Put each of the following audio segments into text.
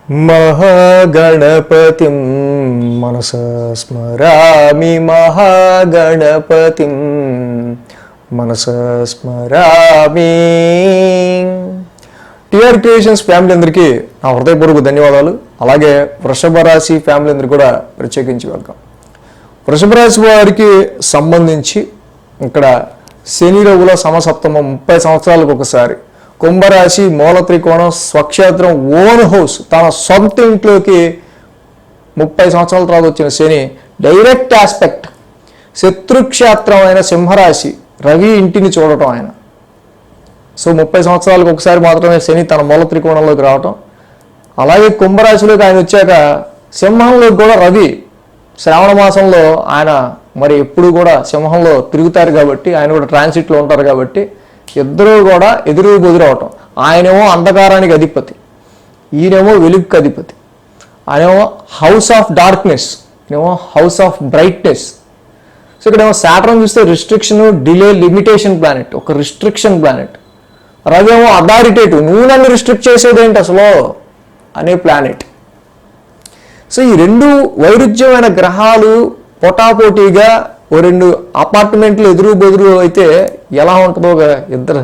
महागणपतिं मनसा स्मरामि महागणपतिं మనసా స్మరామి. TR creations family అందరికీ నా హృదయపూర్వక ధన్యవాదాలు. అలాగే వృషభ రాశి ఫ్యామిలీ అందరికీ కూడా ప్రత్యేకించి వెల్కమ్. వృషభ రాశి వారికి సంబంధించి ఇక్కడ శని రఘుల సమసప్తమం 30 సంవత్సరాలకు ఒకసారి, కుంభరాశి మూల త్రికోణం స్వక్షేత్రం ఓన్ హౌస్ తన సొంత ఇంట్లోకి 30 సంవత్సరాల తర్వాత వచ్చిన శని డైరెక్ట్ ఆస్పెక్ట్ శత్రుక్షేత్రం అయిన సింహరాశి రవి ఇంటిని చూడటం ఆయన. సో 30 సంవత్సరాలకు ఒకసారి మాత్రమే శని తన మూల త్రికోణంలోకి రావటం. అలాగే కుంభరాశిలోకి ఆయన వచ్చాక సింహంలోకి కూడా రవి శ్రావణ మాసంలో ఆయన మరి ఎప్పుడు కూడా సింహంలో తిరుగుతారు కాబట్టి, ఆయన కూడా ట్రాన్సిట్లో ఉంటారు కాబట్టి ఇద్దరూ కూడా ఎదురు బెదురవటం. ఆయనేమో అంధకారానికి అధిపతి, ఈయనేమో వెలుగుకి అధిపతి. ఆయనేమో హౌస్ ఆఫ్ డార్క్నెస్, ఈయనేమో హౌస్ ఆఫ్ బ్రైట్నెస్. సో ఇక్కడ ఏమో సాటర్న్ చూస్తే రిస్ట్రిక్షన్, డిలే, లిమిటేషన్ ప్లానెట్, ఒక రిస్ట్రిక్షన్ ప్లానెట్. రవి ఏమో అథారిటేటివ్, నువ్వు నన్ను రిస్ట్రిక్ట్ చేసేది ఏంటి అసలు అనే ప్లానెట్. సో ఈ రెండు వైరుధ్యమైన గ్రహాలు పోటాపోటీగా ఓ రెండు అపార్ట్మెంట్లు ఎదురు బెదురు అయితే ఎలా ఉంటుందో ఇద్దరు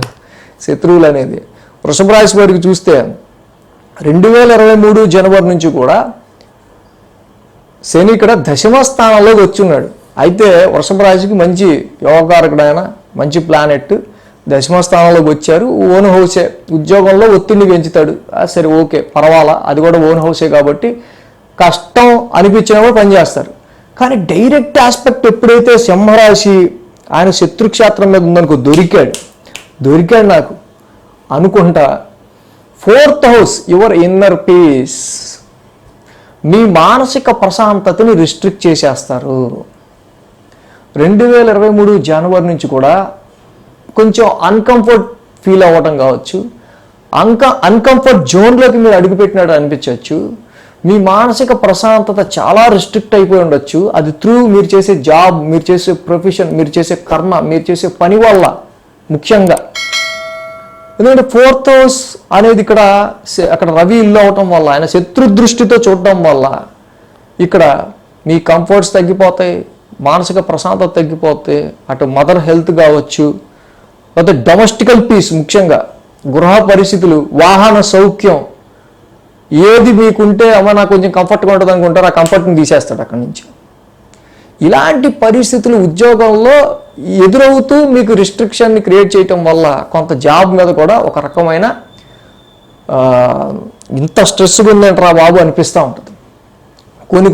శత్రువులు అనేది. వృషభ రాశి వారికి చూస్తే 2023 జనవరి నుంచి కూడా శని ఇక్కడ దశమ స్థానంలోకి వచ్చున్నాడు. అయితే వృషభ రాశికి మంచి యోగకారకుడైన మంచి ప్లానెట్ దశమ స్థానంలోకి వచ్చారు. ఓన్ హౌసే, ఉద్యోగంలో ఒత్తిడిని పెంచుతాడు. సరే ఓకే పర్వాలా, అది కూడా ఓన్ హౌసే కాబట్టి కష్టం అనిపించినప్పుడు పనిచేస్తారు. కానీ డైరెక్ట్ ఆస్పెక్ట్ ఎప్పుడైతే సింహరాశి ఆయన శత్రుక్షేత్రం మీద ఉందనుకో, దొరికాడు నాకు అనుకుంటా. 4th house your inner peace, మీ మానసిక ప్రశాంతతని రిస్ట్రిక్ట్ చేసేస్తారు. 2023 జనవరి నుంచి కూడా కొంచెం అన్కంఫర్ట్ ఫీల్ అవ్వటం కావచ్చు, అన్కంఫర్ట్ జోన్లోకి మీరు అడుగుపెట్టినట్టు అనిపించవచ్చు. మీ మానసిక ప్రశాంతత చాలా రిస్ట్రిక్ట్ అయిపోయి ఉండొచ్చు. అది త్రూ మీరు చేసే జాబ్, మీరు చేసే ప్రొఫెషన్, మీరు చేసే కర్మ, మీరు చేసే పని వల్ల ముఖ్యంగా. ఎందుకంటే 4th హౌస్ అనేది అక్కడ రవి ఇల్లు అవటం వల్ల, ఆయన శత్రు దృష్టితో చూడటం వల్ల ఇక్కడ మీ కంఫర్ట్స్ తగ్గిపోతాయి, మానసిక ప్రశాంతత తగ్గిపోతే, అటు మదర్ హెల్త్ కావచ్చు, లేకపోతే డొమెస్టికల్ పీస్, ముఖ్యంగా గృహ పరిస్థితులు, వాహన సౌఖ్యం, ఏది మీకుంటే అమ్మ నాకు కొంచెం కంఫర్ట్గా ఉంటుంది అనుకుంటారు, ఆ కంఫర్ట్ని తీసేస్తాడు అక్కడి నుంచి. ఇలాంటి పరిస్థితులు ఉద్యోగంలో ఎదురవుతూ మీకు రిస్ట్రిక్షన్ని క్రియేట్ చేయటం వల్ల కొంత జాబ్ మీద కూడా ఒక రకమైన ఇంత స్ట్రెస్గా ఉందంటారా బాబు అనిపిస్తూ ఉంటుంది.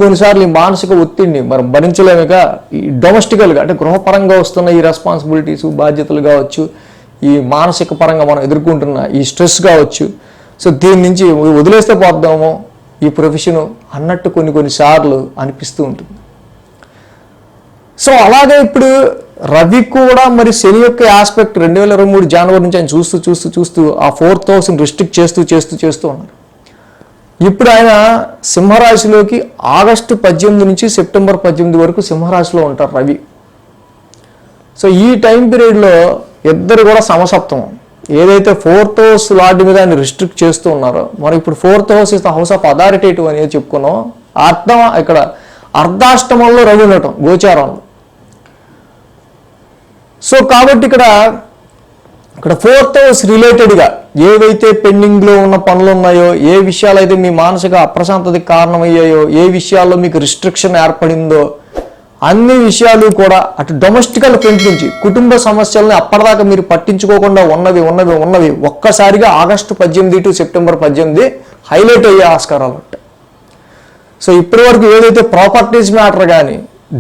కొన్నిసార్లు ఈ మానసిక ఒత్తిడిని మనం భరించలేముగా ఈ డొమెస్టికల్గా అంటే గృహపరంగా వస్తున్న ఈ రెస్పాన్సిబిలిటీస్, బాధ్యతలు కావచ్చు, ఈ మానసిక పరంగా మనం ఎదుర్కొంటున్న ఈ స్ట్రెస్ కావచ్చు. సో దీని నుంచి వదిలేస్తే పోద్దాము ఈ ప్రొఫెషను అన్నట్టు కొన్నిసార్లు అనిపిస్తూ ఉంటుంది. సో అలాగే ఇప్పుడు రవి కూడా మరి శని యొక్క ఆస్పెక్ట్ 2023 జనవరి నుంచి ఆయన చూస్తూ ఆ 4th హౌస్ని రిస్ట్రిక్ట్ చేస్తూ ఉన్నారు. ఇప్పుడు ఆయన సింహరాశిలోకి ఆగస్టు 18 నుంచి సెప్టెంబర్ 18 వరకు సింహరాశిలో ఉంటారు రవి. సో ఈ టైం పీరియడ్లో ఇద్దరు కూడా సమసప్తమం. ఏదైతే 4th హౌస్ లార్డ్ మీద ఆయన రిస్ట్రిక్ట్ చేస్తూ ఉన్నారో, మరి ఇప్పుడు 4th house is the house of authoritative అనేది చెప్పుకున్నాం. అర్థం ఇక్కడ అర్ధాష్టమంలో రవి ఉండటం గోచారంలో. సో కాబట్టి ఇక్కడ 4th హౌస్ రిలేటెడ్గా ఏవైతే పెండింగ్లో ఉన్న పనులు ఉన్నాయో, ఏ విషయాలైతే మీ మానసిక అప్రశాంతతకి కారణమయ్యాయో, ఏ విషయాల్లో మీకు రిస్ట్రిక్షన్ ఏర్పడిందో అన్ని విషయాలు కూడా అటు డొమెస్టికల్ ఫ్రంట్ నుంచి కుటుంబ సమస్యలను అప్పటిదాకా మీరు పట్టించుకోకుండా ఉన్నవి ఒక్కసారిగా ఆగస్టు 18 టు సెప్టెంబర్ 18 హైలైట్ అయ్యే ఆస్కారాలు ఉంటాయి. సో ఇప్పటి వరకు ఏదైతే ప్రాపర్టీస్ మ్యాటర్ కానీ,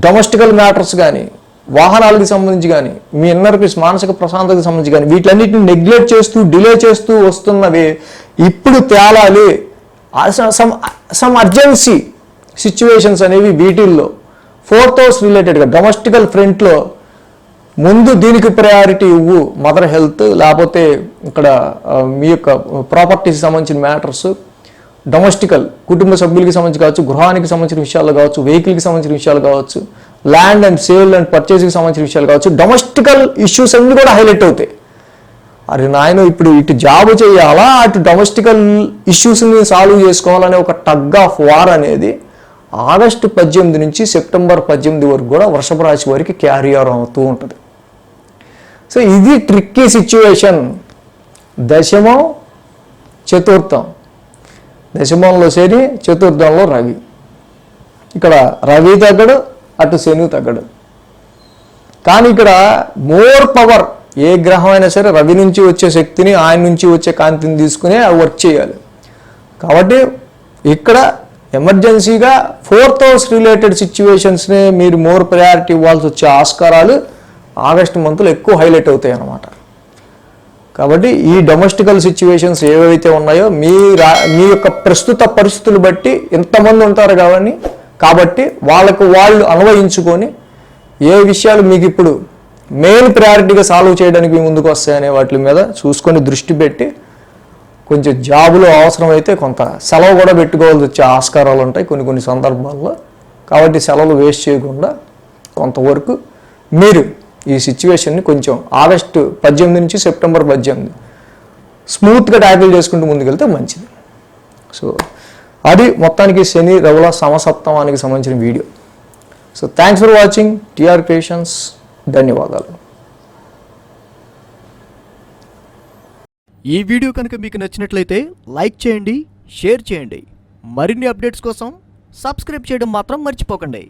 డొమెస్టికల్ మ్యాటర్స్ కానీ, వాహనాలకు సంబంధించి కానీ, మీ ఇన్నర్ పీస్ మానసిక ప్రశాంతతకు సంబంధించి కానీ వీటిలన్నిటిని నెగ్లెక్ట్ చేస్తూ డిలే చేస్తూ వస్తున్నవి ఇప్పుడు తేలాలి. సమ్ అర్జెన్సీ సిచ్యువేషన్స్ అనేవి వీటిల్లో 4th హౌస్ రిలేటెడ్గా డొమెస్టికల్ ఫ్రంట్లో ముందు దీనికి ప్రయారిటీ ఇవ్వు. మదర్ హెల్త్, లేకపోతే ఇక్కడ మీ యొక్క ప్రాపర్టీకి సంబంధించిన మ్యాటర్స్, డొమెస్టికల్ కుటుంబ సభ్యులకి సంబంధించి కావచ్చు, గృహానికి సంబంధించిన విషయాలు కావచ్చు, వెహికల్కి సంబంధించిన విషయాలు కావచ్చు, ల్యాండ్ అండ్ సేల్ అండ్ పర్చేస్కి సంబంధించిన విషయాలు కావచ్చు, డొమెస్టికల్ ఇష్యూస్ అన్నీ కూడా హైలైట్ అవుతాయి. అరే నాయన ఇప్పుడు ఇటు జాబ్ చేయాలా, అటు డొమెస్టికల్ ఇష్యూస్ని సాల్వ్ చేసుకోవాలనే ఒక టగ్ ఆఫ్ వార్ అనేది ఆగస్టు 18 నుంచి సెప్టెంబర్ 18 వరకు కూడా వృషభ రాశి వారికి క్యారీ ఆన్ అవుతూ ఉంటుంది. సో ఇది ట్రిక్కీ సిచ్యువేషన్. దశమం చతుర్థం, దశమంలో శని, చతుర్థంలో రవి. ఇక్కడ రవి తగ్గడు, అటు శని తగ్గడు. కానీ ఇక్కడ మోర్ పవర్, ఏ గ్రహం అయినా సరే రవి నుంచి వచ్చే శక్తిని, ఆయన నుంచి వచ్చే కాంతిని తీసుకుని అవి వర్క్ చేయాలి. కాబట్టి ఇక్కడ ఎమర్జెన్సీగా 4th హౌస్ రిలేటెడ్ సిచ్యువేషన్స్ని మీరు మోర్ ప్రయారిటీ ఇవ్వాల్సి వచ్చే ఆస్కారాలు ఆగస్టు మంత్లో ఎక్కువ హైలైట్ అవుతాయి అన్నమాట. కాబట్టి ఈ డొమెస్టికల్ సిచ్యువేషన్స్ ఏవైతే ఉన్నాయో మీ యొక్క ప్రస్తుత పరిస్థితులు బట్టి ఎంతమంది ఉంటారు కాబట్టి వాళ్ళకు వాళ్ళు అన్వయించుకొని ఏ విషయాలు మీకు ఇప్పుడు మెయిన్ ప్రయారిటీగా సాల్వ్ చేయడానికి మీ ముందుకు వస్తాయనే వాటి మీద చూసుకొని దృష్టి పెట్టి కొంచెం జాబులో అవసరమైతే కొంత సెలవు కూడా పెట్టుకోవాల్సి వచ్చే ఆస్కారాలు ఉంటాయి కొన్ని సందర్భాల్లో. కాబట్టి సెలవులు వేస్ట్ చేయకుండా కొంతవరకు మీరు ఈ సిచ్యువేషన్ని కొంచెం ఆగస్టు 18 నుంచి సెప్టెంబర్ 18 స్మూత్గా ట్యాకిల్ చేసుకుంటూ ముందుకెళ్తే మంచిది. సో అది మొత్తానికి శని రవుల సమసప్తమానికి సంబంధించిన వీడియో. So thanks for watching TR creations. ధన్యవాదాలు. ఈ వీడియో కనుక మీకు నచ్చినట్లయితే లైక్ చేయండి, షేర్ చేయండి. మరిన్ని అప్డేట్స్ కోసం సబ్స్క్రైబ్ చేయడం మాత్రం మర్చిపోకండి.